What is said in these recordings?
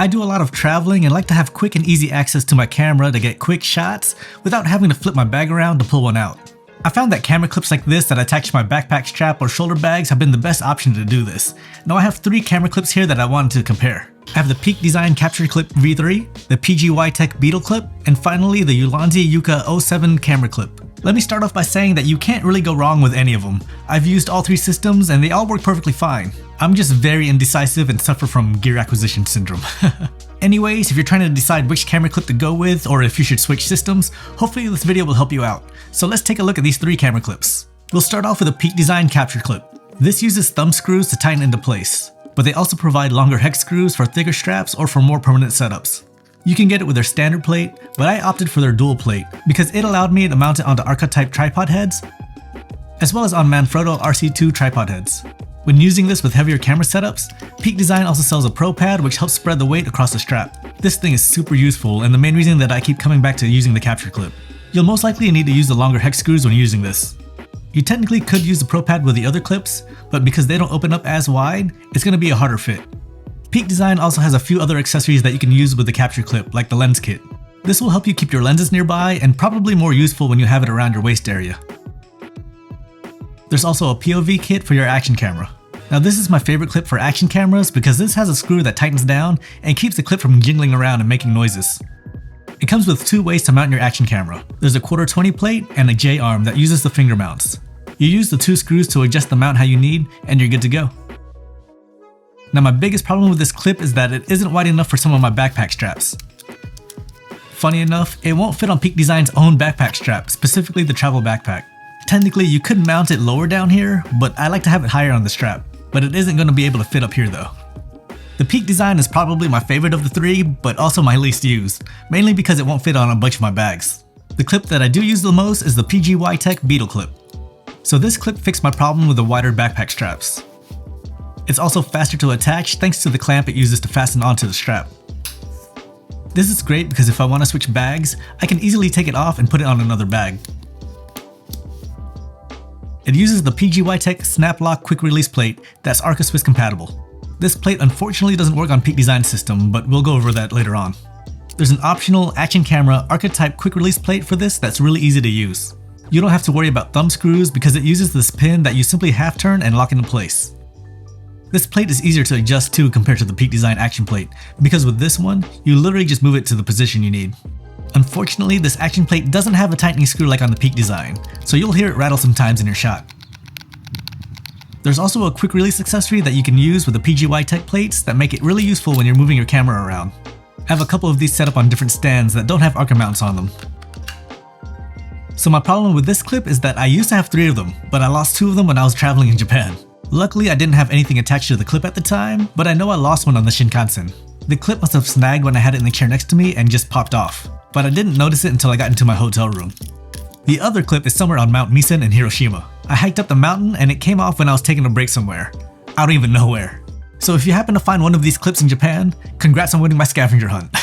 I do a lot of traveling and like to have quick and easy access to my camera to get quick shots without having to flip my bag around to pull one out. I found that camera clips like this that attach to my backpack strap or shoulder bags have been the best option to do this. Now I have 3 camera clips here that I wanted to compare. I have the Peak Design Capture Clip V3, the PGYTECH Beetle clip, and finally the Ulanzi F38 camera clip. Let me start off by saying that you can't really go wrong with any of them. I've used all 3 systems and they all work perfectly fine. I'm just very indecisive and suffer from gear acquisition syndrome. Anyways, if you're trying to decide which camera clip to go with or if you should switch systems, hopefully this video will help you out. So let's take a look at these 3 camera clips. We'll start off with a Peak Design Capture Clip. This uses thumb screws to tighten into place, but they also provide longer hex screws for thicker straps or for more permanent setups. You can get it with their standard plate, but I opted for their dual plate because it allowed me to mount it onto Arca-type tripod heads, as well as on Manfrotto RC2 tripod heads. When using this with heavier camera setups, Peak Design also sells a Pro Pad which helps spread the weight across the strap. This thing is super useful and the main reason that I keep coming back to using the capture clip. You'll most likely need to use the longer hex screws when using this. You technically could use the Pro Pad with the other clips, but because they don't open up as wide, it's going to be a harder fit. Peak Design also has a few other accessories that you can use with the capture clip, like the lens kit. This will help you keep your lenses nearby and probably more useful when you have it around your waist area. There's also a POV kit for your action camera. Now this is my favorite clip for action cameras because this has a screw that tightens down and keeps the clip from jingling around and making noises. It comes with 2 ways to mount your action camera. There's a 1/4-20 plate and a J-arm that uses the finger mounts. You use the 2 screws to adjust the mount how you need and you're good to go. Now my biggest problem with this clip is that it isn't wide enough for some of my backpack straps. Funny enough, it won't fit on Peak Design's own backpack strap, specifically the travel backpack. Technically you could mount it lower down here, but I like to have it higher on the strap. But it isn't going to be able to fit up here though. The Peak Design is probably my favorite of the 3, but also my least used, mainly because it won't fit on a bunch of my bags. The clip that I do use the most is the PGYTECH Beetle clip. So this clip fixed my problem with the wider backpack straps. It's also faster to attach thanks to the clamp it uses to fasten onto the strap. This is great because if I want to switch bags, I can easily take it off and put it on another bag. It uses the PGYTECH Snap Lock Quick Release plate that's Arca Swiss compatible. This plate unfortunately doesn't work on Peak Design system, but we'll go over that later on. There's an optional action camera Arca-type quick release plate for this that's really easy to use. You don't have to worry about thumb screws because it uses this pin that you simply half turn and lock into place. This plate is easier to adjust too compared to the Peak Design action plate, because with this one, you literally just move it to the position you need. Unfortunately, this action plate doesn't have a tightening screw like on the Peak Design, so you'll hear it rattle sometimes in your shot. There's also a quick release accessory that you can use with the PGYTECH plates that make it really useful when you're moving your camera around. I have a couple of these set up on different stands that don't have Arca mounts on them. So my problem with this clip is that I used to have 3 of them, but I lost 2 of them when I was traveling in Japan. Luckily I didn't have anything attached to the clip at the time, but I know I lost one on the Shinkansen. The clip must have snagged when I had it in the chair next to me and just popped off, but I didn't notice it until I got into my hotel room. The other clip is somewhere on Mount Misen in Hiroshima. I hiked up the mountain and it came off when I was taking a break somewhere. I don't even know where. So if you happen to find one of these clips in Japan, congrats on winning my scavenger hunt.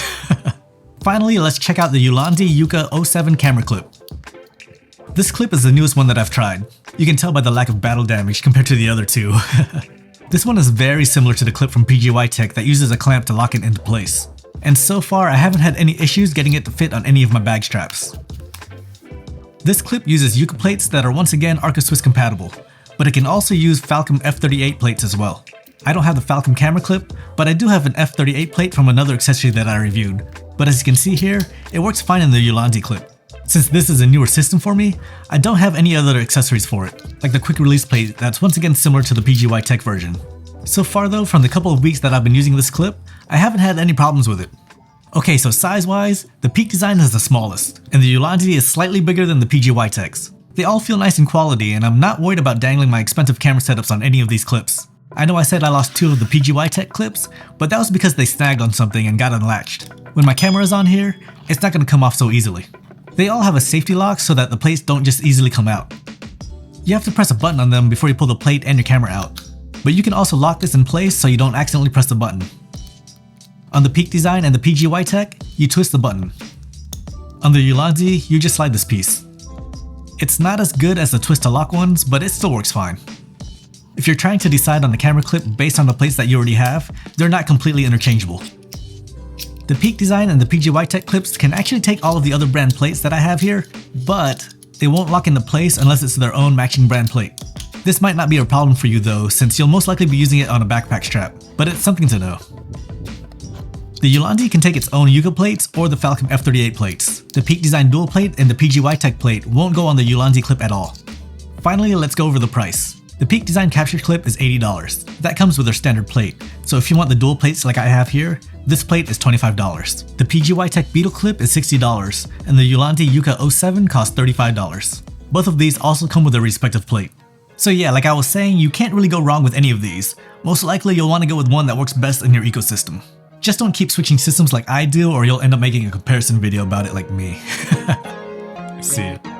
Finally, let's check out the Ulanzi F38 camera clip. This clip is the newest one that I've tried. You can tell by the lack of battle damage compared to the other 2. This one is very similar to the clip from PGYTECH that uses a clamp to lock it into place. And so far I haven't had any issues getting it to fit on any of my bag straps. This clip uses Yuka plates that are once again Arca Swiss compatible, but it can also use Falcom F38 plates as well. I don't have the Falcom camera clip, but I do have an F38 plate from another accessory that I reviewed. But as you can see here, it works fine in the Ulanzi clip. Since this is a newer system for me, I don't have any other accessories for it, like the quick release plate that's once again similar to the PGYTECH version. So far though, from the couple of weeks that I've been using this clip, I haven't had any problems with it. Okay, so size-wise, the Peak Design is the smallest, and the Ulanzi is slightly bigger than the PGYTECHs. They all feel nice in quality, and I'm not worried about dangling my expensive camera setups on any of these clips. I know I said I lost 2 of the PGYTECH clips, but that was because they snagged on something and got unlatched. When my camera is on here, it's not going to come off so easily. They all have a safety lock so that the plates don't just easily come out. You have to press a button on them before you pull the plate and your camera out, but you can also lock this in place so you don't accidentally press the button. On the Peak Design and the PGYTECH, you twist the button. On the Ulanzi, you just slide this piece. It's not as good as the twist to lock ones, but it still works fine. If you're trying to decide on the camera clip based on the plates that you already have, they're not completely interchangeable. The Peak Design and the PGYTECH clips can actually take all of the other brand plates that I have here, but they won't lock into place unless it's their own matching brand plate. This might not be a problem for you though, since you'll most likely be using it on a backpack strap, but it's something to know. The Ulanzi can take its own Yuka plates or the Falcon F38 plates. The Peak Design dual plate and the PGYTECH plate won't go on the Ulanzi clip at all. Finally, let's go over the price. The Peak Design capture clip is $80. That comes with their standard plate, so if you want the dual plates like I have here, this plate is $25. The PGYTECH Beetle clip is $60, and the Ulanzi Yuka 07 costs $35. Both of these also come with their respective plate. So yeah, like I was saying, you can't really go wrong with any of these. Most likely you'll want to go with one that works best in your ecosystem. Just don't keep switching systems like I do, or you'll end up making a comparison video about it like me. See ya.